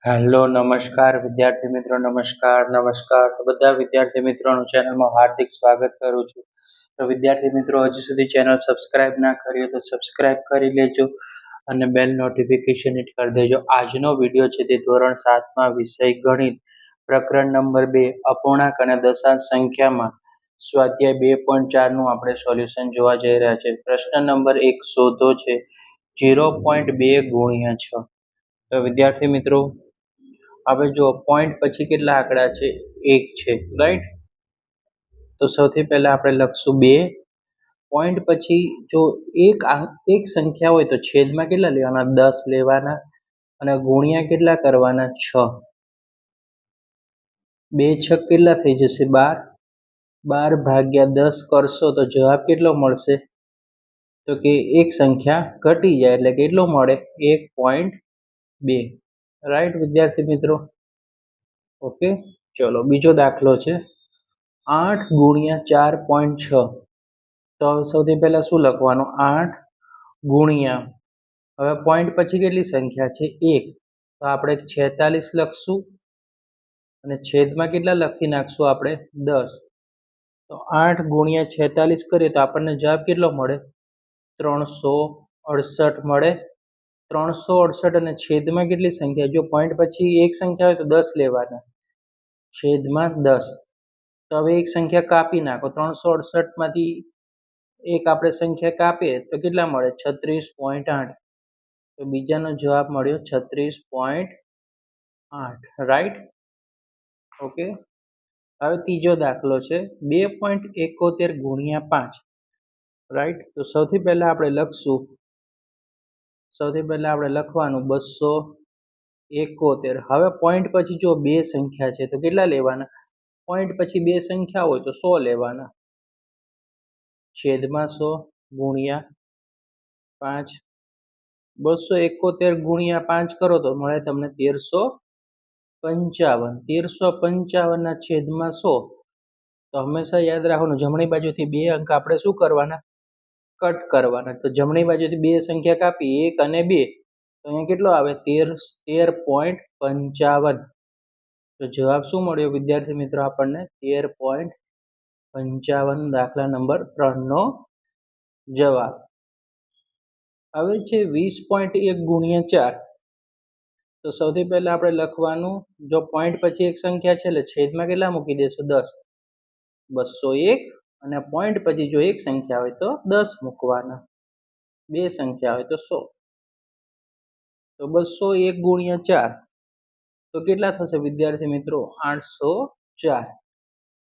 Hello નમસ્કાર વિદ્યાર્થી મિત્રો, નમસ્કાર. તો બધા વિદ્યાર્થી મિત્રોનું ચેનલમાં હાર્દિક સ્વાગત કરું છું. તો વિદ્યાર્થી મિત્રો, હજુ સુધી ચેનલ સબસ્ક્રાઇબ ના કરી હોય તો સબસ્ક્રાઇબ કરી લેજો અને બેલ નોટિફિકેશન હિટ કરી દેજો. આજનો વિડીયો છે તે ધોરણ 7માં વિષય ગણિત પ્રકરણ નંબર 2 અપૂર્ણાંક અને દશાંશ સંખ્યામાં સ્વાધ્યાય 2.4 નું આપણે સોલ્યુશન જોવા જઈ રહ્યા છે. પ્રશ્ન નંબર 1 શોધો છે 0.2 ગુણ્યા 6. તો વિદ્યાર્થી મિત્રો, હવે જો પોઈન્ટ પછી કેટલા આંકડા છે? 1 છે, રાઈટ? તો સૌથી પહેલા આપણે લખશું 2. પોઈન્ટ પછી જો એક સંખ્યા હોય તો છેદમાં કેટલા લેવાના? 10 લેવાના અને ગુણ્યા કેટલા કરવાના? 6. 2 6 કેટલા થઈ જશે? 12. 12 ભાગ્યા 10 કરશો તો જવાબ કેટલો મળશે? તો કે એક સંખ્યા ઘટી જાય એટલે કેટલો મળે? 1.2. રાઈટ વિદ્યાર્થી મિત્રો? ઓકે, ચલો બીજો દાખલો છે 8 ગુણ્યા 4.6. તો સૌથી પહેલા શું લખવાનું? 8 ગુણ્યા, હવે પોઈન્ટ પછી કેટલી સંખ્યા છે? 1, તો આપણે 46 લખશું અને છેદમાં કેટલા લખી નાખશું આપણે? 10. તો 8 ગુણ્યા 46 કરીએ તો આપણને જવાબ કેટલો મળે? 368 મળે. 368 અને છેદમાં કેટલી સંખ્યા? જો પોઈન્ટ પછી એક સંખ્યા હોય તો 10 લેવાના, છેદમાં 10. તો હવે એક સંખ્યા કાપી નાખો. 368 માંથી એક આપણે સંખ્યા કાપીએ તો કેટલા મળે? 36.8. તો બીજાનો જવાબ મળ્યો 36.8. રાઈટ? ઓકે, હવે ત્રીજો દાખલો છે 2.71 ગુણ્યા 5. રાઈટ? તો સૌથી પહેલા આપણે લખવાનું 271. હવે પોઈન્ટ પછી જો બે સંખ્યા છે તો કેટલા લેવાના? પોઈન્ટ પછી બે સંખ્યા હોય તો 100 લેવાના, છેદમાં 100 ગુણ્યા 5. 271 ગુણ્યા 5 કરો તો મળે તમને 1355. 1355 ના છેદમાં 100. તો હંમેશા યાદ રાખવાનું, જમણી બાજુથી બે અંક આપણે શું કરવાના? કટ કરવાના. તો જમણી બાજુથી બે સંખ્યા કાપી, 1 અને 2, તો અહીંયા કેટલો આવે? 13.55. તો જવાબ શું મળ્યો વિદ્યાર્થી મિત્રો આપણને? 13.55. દાખલા નંબર 3 નો જવાબ. હવે છે 20.1 ગુણ્યા 4. તો સૌથી પહેલા આપણે લખવાનું, જો પોઈન્ટ પછી એક સંખ્યા છે એટલે છેદમાં કેટલા મૂકી દેશું? 10. 201 અને પોઈન્ટ પછી જો એક સંખ્યા હોય તો 10 મૂકવાના, બે સંખ્યા હોય તો 100. તો 201 ગુણ્યા 4 તો કેટલા થશે વિદ્યાર્થી મિત્રો? 804.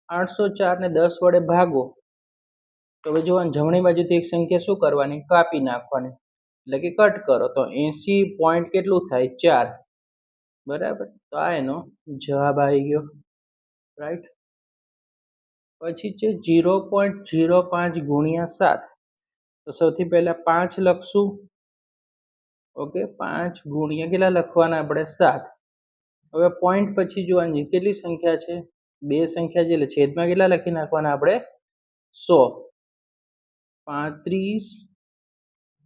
804 ને 10 વડે ભાગો તો હવે જો જમણી બાજુથી એક સંખ્યા શું કરવાની? કાપી નાખવાની, એટલે કે કટ કરો. તો 80 પોઈન્ટ કેટલું થાય? 4. બરાબર? તો આ એનો જવાબ આવી ગયો. રાઈટ? પછી છે 0.05 ગુણ્યા 7. તો સૌથી પહેલા 5 લખશું. ઓકે, 5 ગુણ્યા કેટલા લખવાના આપણે? 7. હવે પોઈન્ટ પછી જોવાની કેટલી સંખ્યા છે? બે સંખ્યા છે એટલે છેદમાં કેટલા લખી નાખવાના આપણે? 100. 35,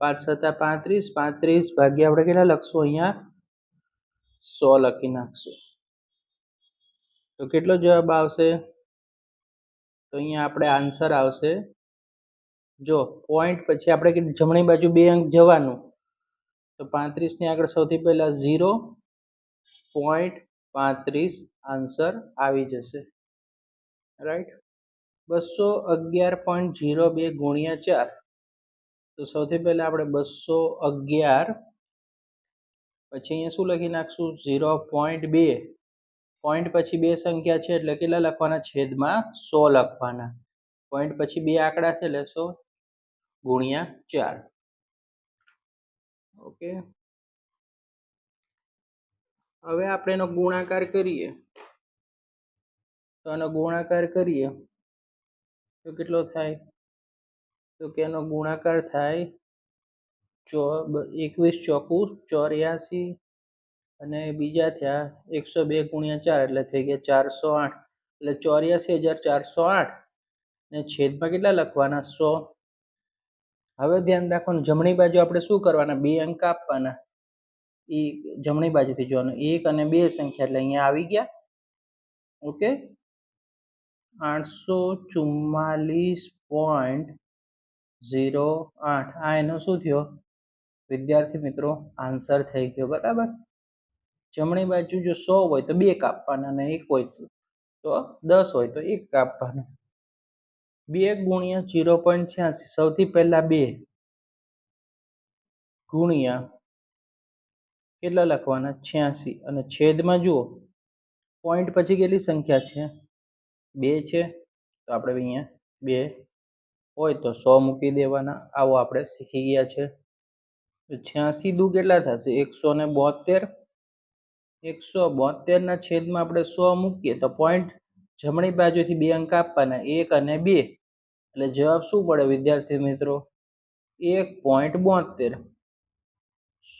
5 7 35. 35 ભાગ્યા આપણે કેટલા લખશું? અહીંયા 100 લખી નાખશું. તો કેટલો જવાબ આવશે? તો અહીંયા આપણે આન્સર આવશે, જો પોઈન્ટ પછી આપણે જમણી બાજુ બે અંક જવાનું, તો 35 ની આગળ સૌથી પહેલા 0.35 આન્સર આવી જશે. રાઈટ? 211.02 ગુણ્યા 4. તો સૌથી પહેલા આપણે 211, પછી અહીંયા શું લખી નાખશું? 0.2. પોઈન્ટ પછી બે સંખ્યા છે એટલે કેટલા લખવાના? છેદમાં 100 લખવાના. પોઈન્ટ પછી બે આંકડા છે એટલે 100 ગુણ્યા 4. ઓકે, હવે આપણે એનો ગુણાકાર કરીએ. તો એનો ગુણાકાર કરીએ તો કેટલો થાય? તો કે એનો ગુણાકાર થાય 21 ચોકુ 84 અને બીજા થયા 102 ગુણ્યા 4 એટલે થઈ ગયા 408. એટલે 84,408 ને છેદમાં કેટલા લખવાના? 100. હવે ધ્યાન રાખવાનું, જમણી બાજુ આપણે શું કરવાના? બે અંક આપવાના, એ જમણી બાજુથી જોવાનું 1 અને 2 સંખ્યા એટલે અહીંયા આવી ગયા. ઓકે, 844.08 આ એનો શું થયો વિદ્યાર્થી મિત્રો આન્સર થઈ ગયો. બરાબર, જમણી બાજુ જો 100 હોય તો 2 કાપવાના અને 1 હોય તો 10 હોય તો 1 કાપવાના. 2 ગુણ્યા 0.86 સૌથી પહેલા 2 ગુણ્યા કેટલા લખવાના 86 અને છેદમાં જુઓ પોઈન્ટ પછી કેટલી સંખ્યા છે 2 છે તો આપણે અહીંયા 2 હોય તો 100 મૂકી દેવાના. આવો આપણે શીખી ગયા છે. 86 દુ કેટલા થશે 172. 172 ના છેદમાં આપણે 100 મૂકીએ તો પોઈન્ટ જમણી બાજુથી 2 અંક આપવાના 1 અને 2 એટલે જવાબ શું મળે વિદ્યાર્થી મિત્રો 1.72.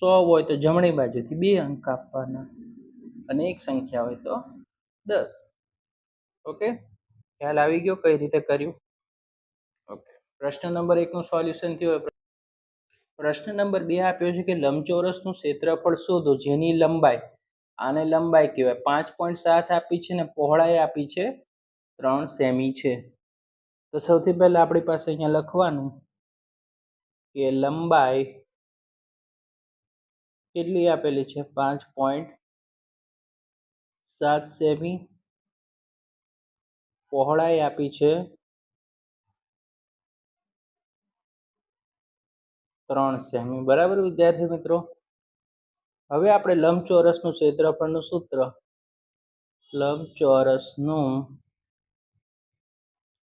100 હોય તો જમણી બાજુથી 2 અંક આપવાના અને એક સંખ્યા હોય તો 10. ઓકે, ખ્યાલ આવી ગયો કઈ રીતે કર્યું? ઓકે, પ્રશ્ન નંબર 1 નું સોલ્યુશન થયું. પ્રશ્ન નંબર 2 આપ્યો છે કે લંબચોરસનું ક્ષેત્રફળ શોધો જેની લંબાઈ, આને લંબાઈ કહેવાય 5.7 આપી છે ને પહોળાઈ આપી છે 3 સેમી છે. તો સૌથી પહેલા આપણી પાસે અહીંયા લખવાનું કે લંબાઈ કેટલી આપેલી છે 5.7 સેમી, પહોળાઈ આપી છે 3 સેમી. બરાબર વિદ્યાર્થી મિત્રો, હવે આપણે લંબચોરસનું ક્ષેત્રફળનું સૂત્ર, લંબચોરસનું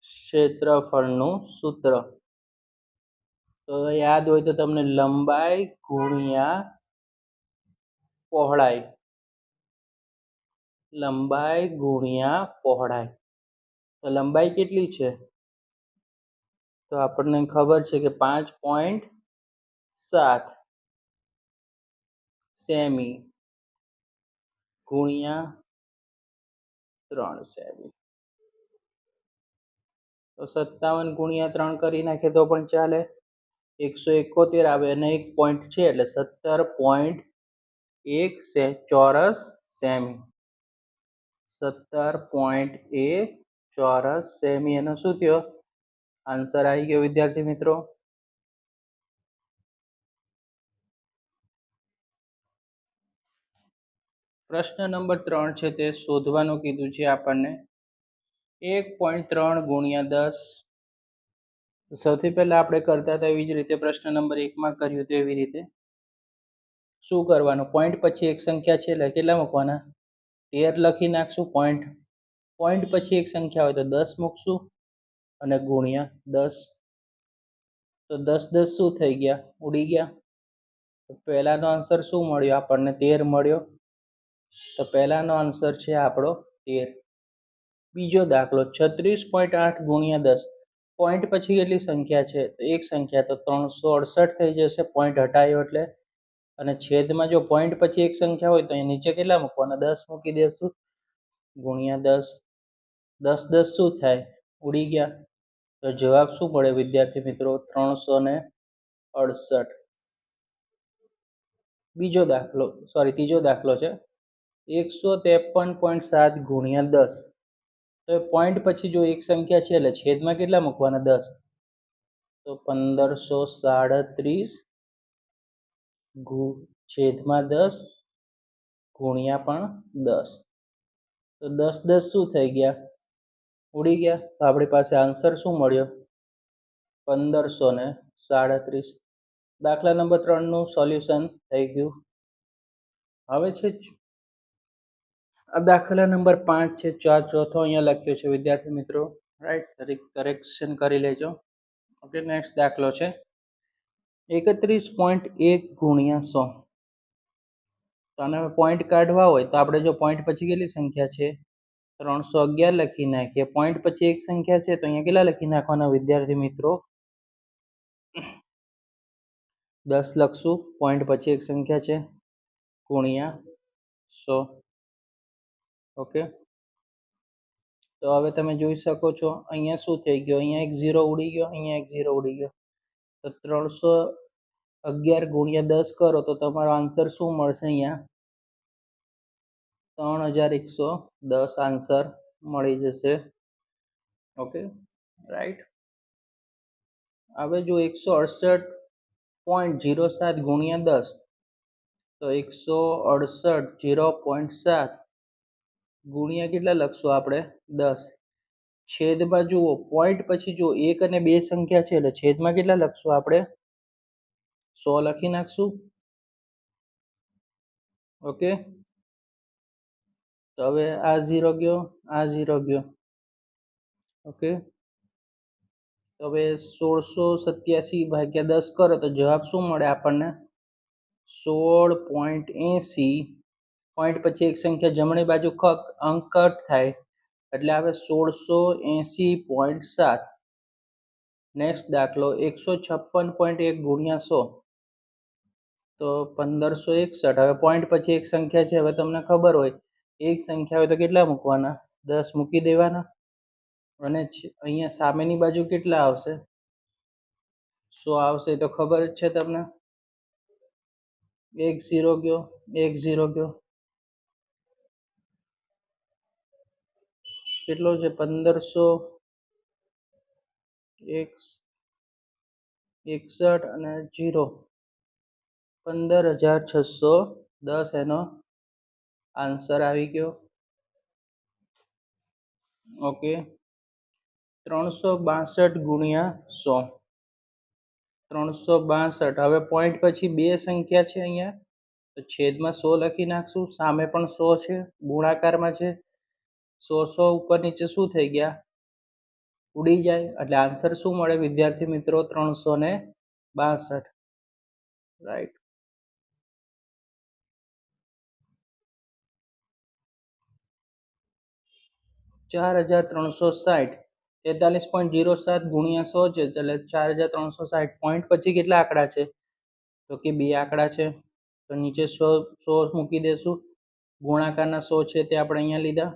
ક્ષેત્રફળનું સૂત્ર તો યાદ હોય તો તમને લંબાઈ ગુણ્યા પહોળાઈ, લંબાઈ ગુણ્યા પહોળાઈ. તો લંબાઈ કેટલી છે તો આપણને ખબર છે કે 5.7 સેમી ગુણ્યા 3 સેમી. તો 57 ગુણ્યા 3 કરી નાખીએ તો પણ ચાલે. 171 આવે અને 1 પોઈન્ટ છે એટલે 17.1 ચોરસ સેમી. 17.1 ચોરસ સેમી એનો શું થયો આન્સર આવી ગયો વિદ્યાર્થી મિત્રો. પ્રશ્ન નંબર 3 છે તે શોધવાનું કીધું છે આપણને 1.3 ગુણ્યા 10. સૌથી પહેલા આપણે કરતા હતા એવી જ રીતે પ્રશ્ન નંબર 1 માં કર્યું તેવી રીતે શું કરવાનું, પોઈન્ટ પછી એક સંખ્યા છે એટલે કેટલા મૂકવાના 13 લખી નાખશું. પોઈન્ટ પછી એક સંખ્યા હોય તો 10 મૂકશું અને ગુણ્યા 10. તો 10 10 શું થઈ ગયા ઉડી ગયા. તો પહેલાનો આન્સર શું મળ્યો આપણને 13 મળ્યો. તો પહેલાનો આન્સર છે આપણો 13. બીજો દાખલો 36.8 ગુણ્યા 10. પોઈન્ટ પછી કેટલી સંખ્યા છે તો એક સંખ્યા તો 368 થઈ જશે પોઈન્ટ હટાયો એટલે. અને છેદમાં જો પોઈન્ટ પછી એક સંખ્યા હોય તો અહીં નીચે કેટલા મૂકવાના 10 મૂકી દેશું ગુણ્યા 10. 10 10 શું થાય ઉડી ગયા. તો જવાબ શું મળે વિદ્યાર્થી મિત્રો 368. ત્રીજો દાખલો છે 153.7 ગુણ્યા 10. તો પોઈન્ટ પછી જો એક સંખ્યા છે એટલે છેદમાં કેટલા મૂકવાના 10. તો 1537 છેદમાં 10 ગુણ્યા પણ 10. તો 10 10 શું થઈ ગયા ઉડી ગયા. તો આપણી પાસે આન્સર શું મળ્યો 1537. દાખલા નંબર 3 નું સોલ્યુશન થઈ ગયું. હવે છે આ દાખલા નંબર 5 છે. ચોથો અહીંયા લખ્યો છે વિદ્યાર્થી મિત્રો, રાઈટ, કરેક્શન કરી લેજો. ઓકે, નેક્સ્ટ દાખલો છે 31.1 ગુણ્યા 100. તો આને પોઈન્ટ કાઢવા હોય તો આપણે જો પોઈન્ટ પછી કેટલી સંખ્યા છે 311 લખી નાખીએ. પોઈન્ટ પછી એક સંખ્યા છે તો અહીંયા કેટલા લખી નાખવાના વિદ્યાર્થી મિત્રો 10 લખશું. પોઈન્ટ પછી એક સંખ્યા છે ગુણ્યા 100. ઓકે, તો હવે તમે જોઈ શકો છો અહીંયા શું થઈ ગયો, અહીંયા એક 0 ઉડી ગયો, અહીંયા એક 0 ઉડી ગયો. તો 11 ગુણ્યા 10 કરો તો તમારો આન્સર શું મળશે? અહીંયા 3110 આન્સર મળી જશે. Okay, right. હવે જો 168.07 ગુણ્યા 10, તો 168 0.7 ગુણ્યા કેટલા લખશું આપણે? 10. છેદમાં જુઓ, પોઈન્ટ પછી જો 1 અને 2 સંખ્યા છે એટલે છેદમાં કેટલા લખશું આપણે? 100 લખી નાખશું. ઓકે, તો હવે આ 0 ગયો, આ 0 ગયો. ઓકે, તો હવે 1687 ભાગ્યા 10 કરો તો જવાબ શું મળે આપણને? 16.80. પોઈન્ટ પછી એક સંખ્યા જમણી બાજુ અંક કટ થાય એટલે આવે 1680.7. નેક્સ્ટ દાખલો 156.1 ગુણ્યા 100, તો 1561. હવે પોઈન્ટ પછી એક સંખ્યા છે, હવે તમને ખબર હોય એક સંખ્યા હોય તો કેટલા મૂકવાના? 10 મૂકી દેવાના. અને અહીંયા સામેની બાજુ કેટલા આવશે? 100 આવશે, તો ખબર જ છે તમને. 1 0 ગયો, 1 0 ગયો. કેટલો છે? 1561 અને 0, 15610 એનો આન્સર આવી ગયો. ઓકે, 362 ગુણ્યા 100, 362. હવે પોઈન્ટ પછી બે સંખ્યા છે અહીંયા, તો છેદમાં 100 લખી નાખશું. સામે પણ 100 છે, ગુણાકારમાં છે. 100 ઉપર નીચે શું થઈ ગયા? ઉડી જાય. એટલે આન્સર શું મળે વિદ્યાર્થી મિત્રો? 362. રાઈટ. ₹4360. 43.07 ગુણ્યા 100 છે એટલે 4360. પોઈન્ટ પછી કેટલા આંકડા છે? તો કે 2 આંકડા છે, તો નીચે 100 મૂકી દેશું. ગુણાકારના 100 છે તે આપણે અહીંયા લીધા.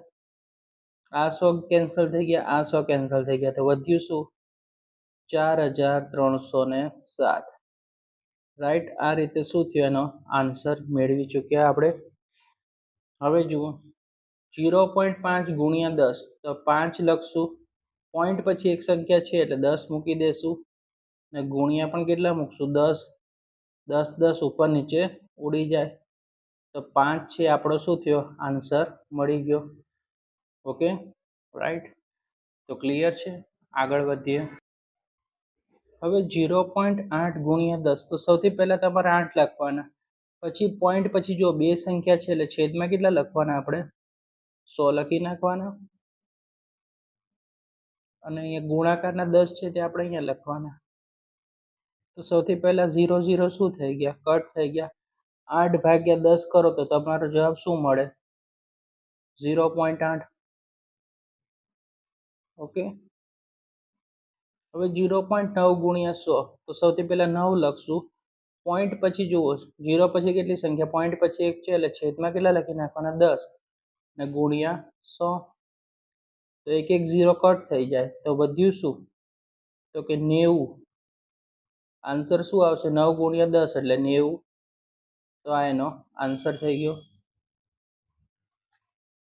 આ 100 કેન્સલ થઈ ગયા, આ 100 કેન્સલ થઈ ગયા, તો વધ્યું શું? 4307. રાઈટ. આ રીતે શું થયું? એનો આન્સર મેળવી ચૂક્યા આપણે. હવે જુઓ 0.5 ગુણ્યા 10, તો 5 લખશું. પોઈન્ટ પછી એક સંખ્યા છે એટલે 10 મૂકી દેશું. ને ગુણ્યા પણ કેટલા મૂકશું? 10. 10 10 ઉપર નીચે ઉડી જાય, તો 5 છે આપણો શું થયો? આન્સર મળી ગયો. Okay, right. તો ક્લિયર છે. આગળ વધીએ. હવે 0.8 ગુણ્યા 10, તો સૌથી પહેલા તમારે 8 લખવાના. પછી પોઈન્ટ પછી જો બે સંખ્યા છે એટલે છેદમાં કેટલા લખવાના આપણે? 100 લખી નાખવાના. અને અહીંયા ગુણાકારના 10 છે તે આપણે અહીંયા લખવાના. તો સૌથી પહેલા 0 0 શું થઈ ગયા? કટ થઈ ગયા. 8 ભાગ્યા 10 કરો તો તમારો જવાબ શું મળે? 0.8. ઓકે, હવે 0.9 ગુણ્યા 100, તો સૌથી પહેલા 9 લખશું. પોઈન્ટ પછી જુઓ, 0 પછી કેટલી સંખ્યા? પોઈન્ટ પછી એક છે એટલે છેદમાં કેટલા લખી નાખવાના? 10. ને ગુણ્યા 100, તો એક એક 0 કટ થઈ જાય, તો વધ્યું શું? તો કે 90. આન્સર શું આવશે? 9 ગુણ્યા 10 એટલે 90. તો આ એનો આન્સર થઈ ગયો.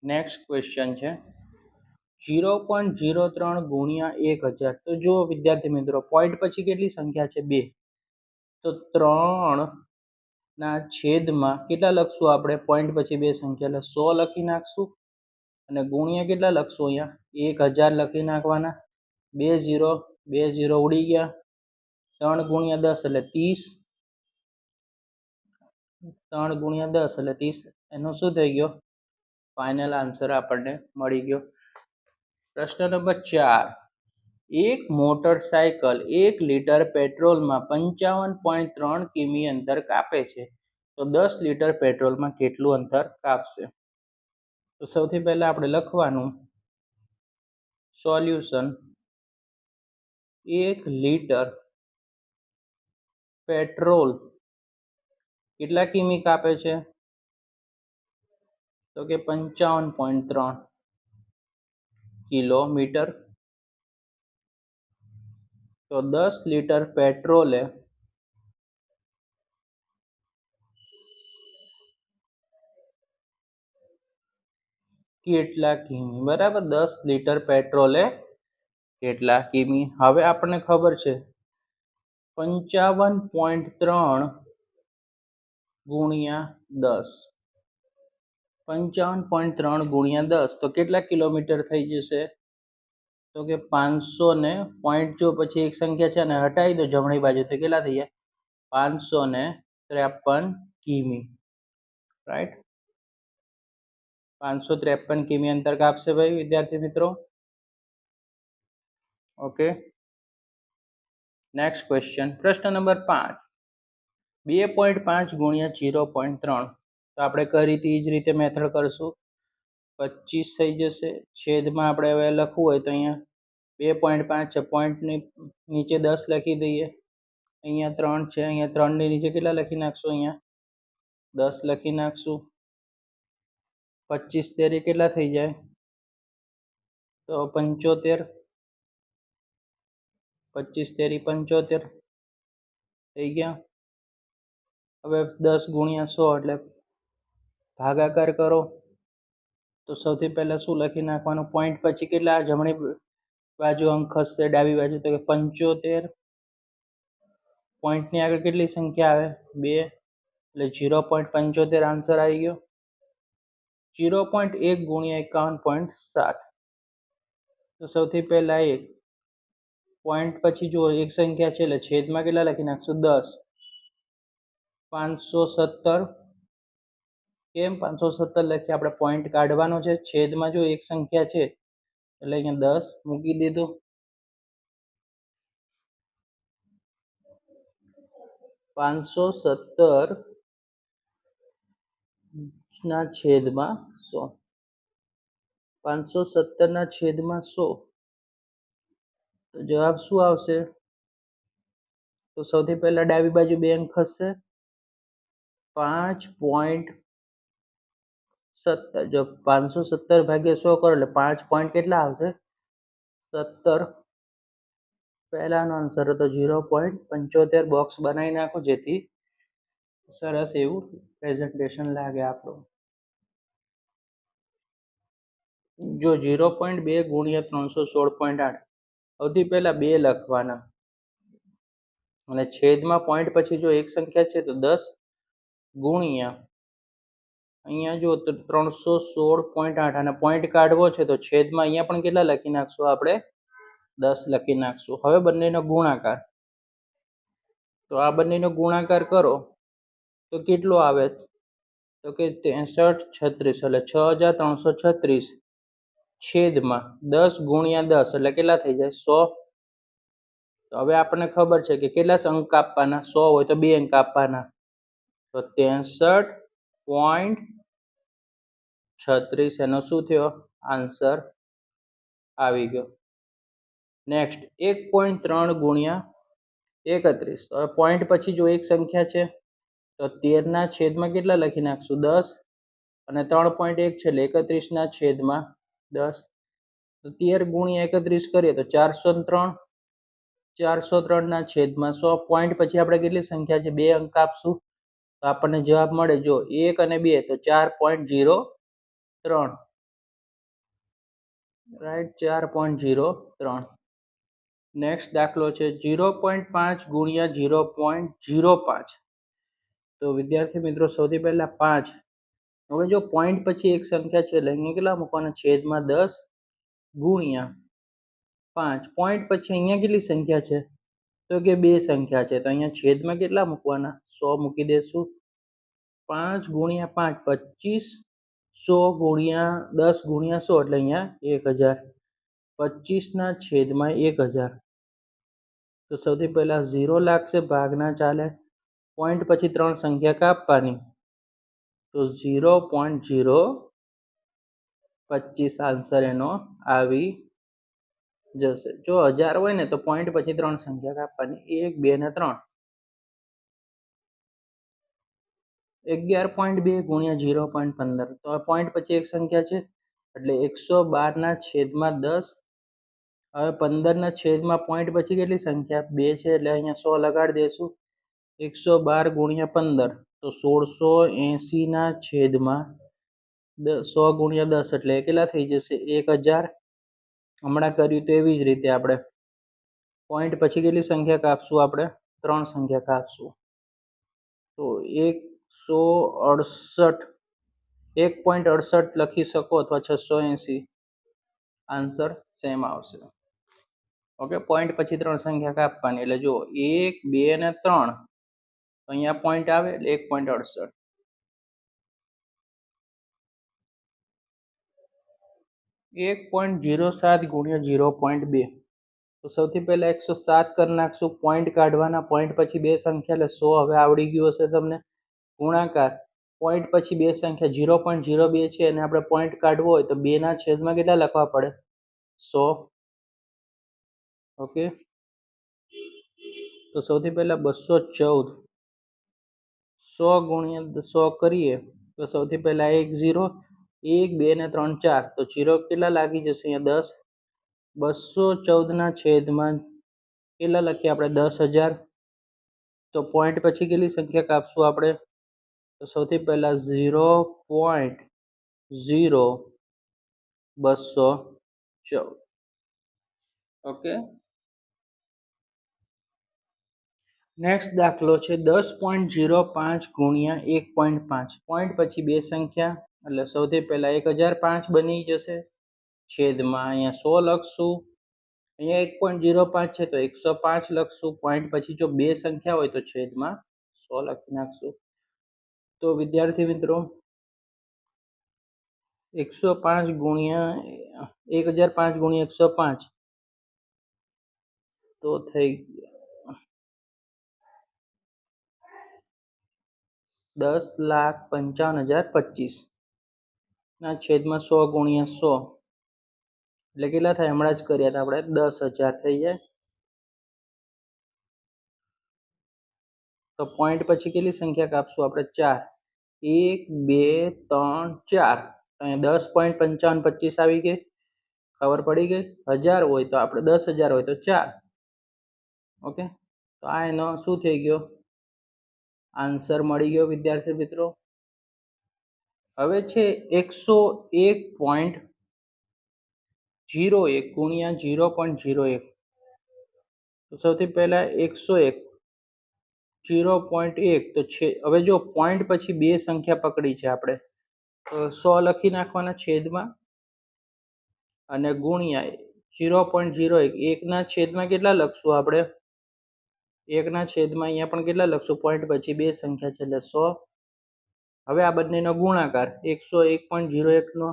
નેક્સ્ટ ક્વેશ્ચન છે 0.03 ગુણ્યા 1000. તો જુઓ વિદ્યાર્થી મિત્રો, પોઈન્ટ પછી કેટલી સંખ્યા છે? 2. તો 3 ના છેદમાં કેટલા લખશું આપણે? પોઈન્ટ પછી બે સંખ્યા એટલે 100 લખી નાખશું. અને ગુણ્યા કેટલા લખશું? અહીંયા 1000 લખી નાખવાના. 2 0 2 0 ઉડી ગયા. 3 ગુણ્યા 10 એટલે 30. 3 ગુણ્યા 10 એટલે 30. એનો શું થઈ ગયો? ફાઇનલ આન્સર આપણને મળી ગયો. પ્રશ્ન નંબર 4. એક મોટરસાયકલ 1 લીટર પેટ્રોલમાં 55.3 કિમી અંતર કાપે છે, તો 10 લીટર પેટ્રોલમાં કેટલું અંતર કાપશે? તો સૌથી પહેલા આપણે લખવાનું સોલ્યુશન. 1 લીટર પેટ્રોલ કેટલા કિમી કાપે છે? તો કે 55.3 કિલોમીટર. તો 10 લીટર પેટ્રોલે કેટલા કિમી, બરાબર. 10 લિટર પેટ્રોલે કેટલા કિમી. હવે આપણને ખબર છે 55.3 ગુણ્યા 10, 55.3 ગુણ્યા 10 તો કેટલા કિલોમીટર થઈ જશે? તો કે 500 ને પોઈન્ટ, જો પછી એક સંખ્યા છે ને હટાવી દો જમણી બાજુ તો કેટલા થઈ જાય? 553 કિમી, રાઈટ. 553 કિમી અંતર કાપશે ભાઈ વિદ્યાર્થી મિત્રો. ઓકે, નેક્સ્ટ ક્વેશ્ચન, પ્રશ્ન નંબર 5. 2.5 ગુણ્યા 0.3 તો આપણે કરી હતી એ જ રીતે મેથડ કરશું. 25 થઈ જશે. છેદમાં આપણે હવે લખવું હોય તો અહીંયા 2.5 છે, પોઈન્ટની નીચે 10 લખી દઈએ. અહીંયા 3 છે, અહીંયા 3 ની નીચે કેટલા લખી નાખશું? અહીંયા 10 લખી નાખશું. 25 તેરી કેટલા થઈ જાય? તો 75. 25 તેરી 75 થઈ ગયા. હવે 10 ગુણ્યા 100 એટલે ભાગાકાર કરો. તો સૌથી પહેલા શું લખી નાખવાનું? પોઈન્ટ પછી કેટલા જમણી બાજુ અંક ખસશે, ડાબી બાજુ? તો કે 75. પોઈન્ટની આગળ કેટલી સંખ્યા આવે? 2, એટલે 0.75 આન્સર આવી ગયો. 0.1 ગુણ્યા 51.7 તો સૌથી પહેલા 1 પોઈન્ટ પછી જો એક સંખ્યા છે એટલે છેદમાં કેટલા લખી નાખશું? 10. 517. કેમ 517 લખીએ? આપણે પોઈન્ટ કાઢવાનો છે. છેદમાં જો એક સંખ્યા છે એટલે અહીંયા 10 મૂકી દીધું. 517 ના છેદમાં 100. 517 ના છેદમાં 100 તો જવાબ શું આવશે? તો સૌથી પહેલા ડાબી બાજુ 2 અંક ખસશે. 5.17. જો 517 ભાગ્યા 100 કરો એટલે 5 પોઈન્ટ કેટલા આવશે? 17. પહેલાનો આન્સર હતો 0.75. બોક્સ બનાવી નાખો જેથી સરસ એવું પ્રેઝન્ટેશન લાગે આપણું. જો 0.2 ગુણ્યા 316.8 સૌથી પહેલા 2 લખવાના અને છેદમાં પોઈન્ટ પછી જો એક સંખ્યા છે તો 10 ગુણ્યા અહીંયા જો 316.8 અને પોઈન્ટ કાઢવો છે તો છેદમાં અહીંયા પણ કેટલા લખી નાખશું? આપણે 10 લખી નાખશું. હવે બંનેનો ગુણાકાર, તો આ બંનેનો ગુણાકાર કરો તો કેટલો આવે? તો કે 6336 એટલે 6336 છેદમાં 10 ગુણ્યા 10 એટલે કેટલા થઈ જાય? 100. તો હવે આપણને ખબર છે કે કેટલા અંક કાપવાના? 100 હોય તો 2 અંક કાપવાના. તો 63.36 એનો શું થયો? આન્સર આવી ગયો. નેક્સ્ટ 1.3 ગુણ્યા 31 તો હવે પોઈન્ટ પછી જો એક સંખ્યા છે તો 13 ના છેદમાં કેટલા લખી નાખશું? 10 અને 3.1 છે એટલે 31 ના છેદમાં 10. તો 13 ગુણ્યા 31 કરીએ તો 403. 403 ના છેદમાં 100. પોઈન્ટ પછી આપણે કેટલી સંખ્યા છે? 2 અંક આપશું તો આપણને જવાબ મળે. જો 1 અને 2 તો 4.03, રાઈટ, 4.03. નેક્સ્ટ દાખલો છે 0.5 ગુણ્યા 0.05 તો વિદ્યાર્થી મિત્રો સૌથી પહેલા 5. હવે જો પોઈન્ટ પછી એક સંખ્યા છે એટલે અહીંયા કેટલા મૂકવાના? છેદમાં 10 ગુણ્યા 5. પોઈન્ટ પછી અહીંયા કેટલી સંખ્યા છે? તો કે 2 સંખ્યા છે તો અહીંયા છેદમાં કેટલા મૂકવાના? 100 મૂકી દેશું. 5 ગુણ્યા 5 25. 100 ગુણ્યા 10 ગુણ્યા 100 એટલે અહીંયા 1000. 25 ના છેદમાં 1000 તો સૌથી પહેલા 0 લાગશે, ભાગ ના ચાલે. પોઈન્ટ પછી 3 સંખ્યા કાપવાની તો 0.025 આન્સર એનો આવી જશે. જો 1000 હોય ને તો પોઈન્ટ પછી 3 સંખ્યા કાપવાની, 1, 2 ને 3. 11.2 ગુણ્યા 0.15 તો પોઈન્ટ પછી એક સંખ્યા છે એટલે 112 ના છેદમાં 10. હવે 15 ના છેદમાં પોઈન્ટ પછી કેટલી સંખ્યા? 2 છે એટલે અહીંયા 100 લગાડી દઈશું. 112 ગુણ્યા 15 તો 1680 ના છેદમાં 100 ગુણ્યા 10 એટલે કેટલા થઈ જશે? 1000. હમણાં કર્યું તો એવી જ રીતે આપણે પોઈન્ટ પછી કેટલી સંખ્યા કાપશું? આપણે 3 સંખ્યા કાપશું. તો 168 1.68 લખી શકો અથવા 680. આન્સર સેમ આવશે. ઓકે, પોઈન્ટ પછી 3 સંખ્યા કાપવાની એટલે જો 1 2 અને 3 તો અહીંયા પોઈન્ટ આવે એટલે 1.68. 1.07 ગુણ્યા 0.2 તો સૌથી પહેલા 107 કરી નાખશું. પોઈન્ટ કાઢવાના, પોઈન્ટ પછી બે સંખ્યા એટલે 100 હવે આવડી ગયું હશે તમને. ગુણાકાર પોઈન્ટ પછી બે સંખ્યા 0.02 છે અને આપણે પોઈન્ટ કાઢવો હોય તો 2 ના છેદમાં કેટલા લખવા પડે? 100. ઓકે, તો સૌથી પહેલા 214 100 ગુણ્યા 100 કરીએ તો સૌથી પહેલા 1 0 1 2 ને 3 4 તો 0 કેટલા લાગી જશે? અહીંયા 10. 214 ના છેદમાં કેટલા લખીએ આપણે? 10,000. તો પોઈન્ટ પછી કેટલી સંખ્યા કાપશું આપણે? તો સૌથી પહેલા 0.0214. ઓકે, નેક્સ્ટ દાખલો છે 10.05 ગુણ્યા 1.5. પોઈન્ટ પછી બે સંખ્યા એટલે સૌથી પહેલા 1005 બની જશે. છેદમાં અહીંયા 100 લખશું. અહીંયા 1.05 છે તો 105 લખશું. પોઈન્ટ પછી જો બે સંખ્યા હોય તો છેદમાં 100 લખી નાખશું. તો વિદ્યાર્થી મિત્રો 105 ગુણ્યા 1005 ગુણ્યા 105 તો થઈ 10,55,025 ના છેદમાં 100 ગુણ્યા 100 એટલે કેટલા થાય? હમણાં જ કર્યા હતા આપણે, 10,000 થઈ જાય. તો પોઈન્ટ પછી કેટલી સંખ્યા કાપશું આપણે? 4. 1 2 3 4. અહીંયા 10.5525 આવી ગઈ. ખબર પડી ગઈ? 1000 હોય તો આપણે 10,000 હોય તો 4. ઓકે, તો આ એનો શું થઈ ગયો? આન્સર મળી ગયો વિદ્યાર્થી મિત્રો. હવે છે 101.01 ગુણ્યા 0.01. તો સૌથી પહેલા 101 0.1 તો છે. હવે જો પોઈન્ટ પછી બે સંખ્યા પકડી છે આપણે તો 100 લખી નાખવાના છેદમાં અને ગુણ્યા 0.01. 1 ના છેદમાં કેટલા લખશું આપણે? 1 ના છેદમાં અહીંયા પણ કેટલા લખશું? પોઈન્ટ પછી બે સંખ્યા છે એટલે 100. હવે આ બંનેનો ગુણાકાર 101.01 નો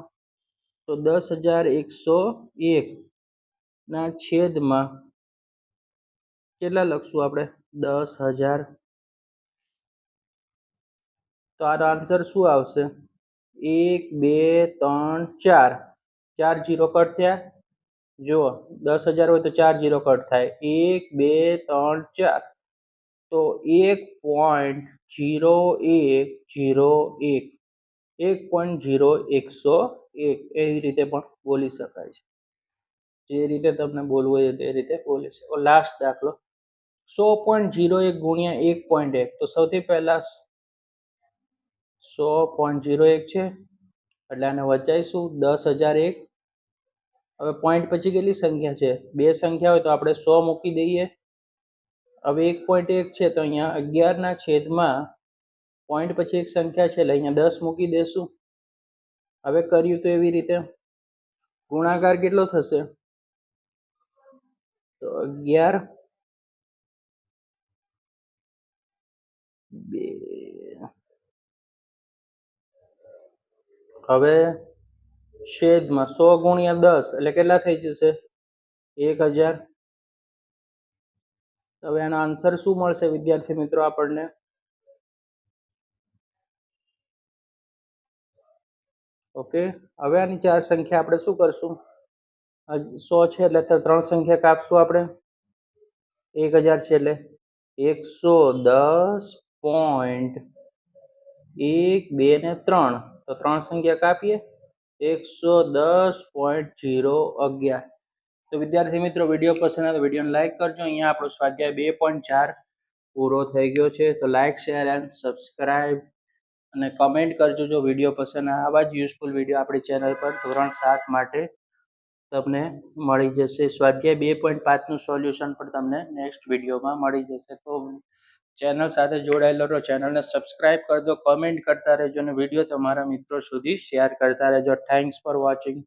તો 10,101 ના છેદમાં કેટલા લખશું આપણે? 10,000. તો આનો આન્સર શું આવશે? 1 2 3 4. 4 0 કટ થયા. જુઓ 10,000 હોય તો 4 0 કટ થાય. 1 2 3 4 તો 1.0101 1.0101 એવી રીતે પણ બોલી શકાય છે. જે રીતે તમને બોલવું હોય તે રીતે બોલી શકો. લાસ્ટ દાખલો 100.01 ગુણ્યા 1.1. તો સૌથી પહેલા 100.01 છે એટલે આને વચાઈશું 10,001. હવે પોઈન્ટ પછી કેટલી સંખ્યા છે? બે સંખ્યા હોય તો આપણે 100 મૂકી દઈએ. હવે 1.1 છે તો અહીંયા 11 ના છેદમાં પોઈન્ટ પછી એક સંખ્યા છે એટલે અહીંયા 10 મૂકી દેશું. હવે કર્યું તો એવી રીતે ગુણાકાર કેટલો થશે? તો 11 2. હવે છેદમાં 100 ગુણ્યા 10 એટલે કેટલા થઈ જશે? 1000. હવે આનો આન્સર શું મળશે વિદ્યાર્થી મિત્રો આપણને? ઓકે, હવે આની ચાર સંખ્યા આપણે શું કરશું? 100 છે એટલે ત્રણ સંખ્યા કાપશું આપણે. 1000 છે એટલે 110.1 2 ને 3 તો ત્રણ સંખ્યા કાપીએ 110.011. તો વિદ્યાર્થી મિત્રો વિડીયો પસંદ આવે તો વિડીયોને લાઈક કરજો. અહીંયા આપણો સ્વાધ્યાય 2.4 પૂરો થઈ ગયો છે. તો લાઈક શેર એન્ડ સબસ્ક્રાઈબ અને કમેન્ટ કરજો જો વિડીયો પસંદ આવે. આવા જ યુઝફુલ વિડીયો આપણી ચેનલ પર ધોરણ 7 માટે તમને મળી જશે. સ્વાધ્યાય 2.5નું સોલ્યુશન પણ તમને નેક્સ્ટ વિડીયોમાં મળી જશે. તો ચેનલ સાથે જોડાયેલો રહો, ચેનલને સબસ્ક્રાઇબ કરી દો, કમેન્ટ કરતા રહેજો અને વિડીયો તમારા મિત્રો સુધી શેર કરતા રહેજો. Thanks for watching.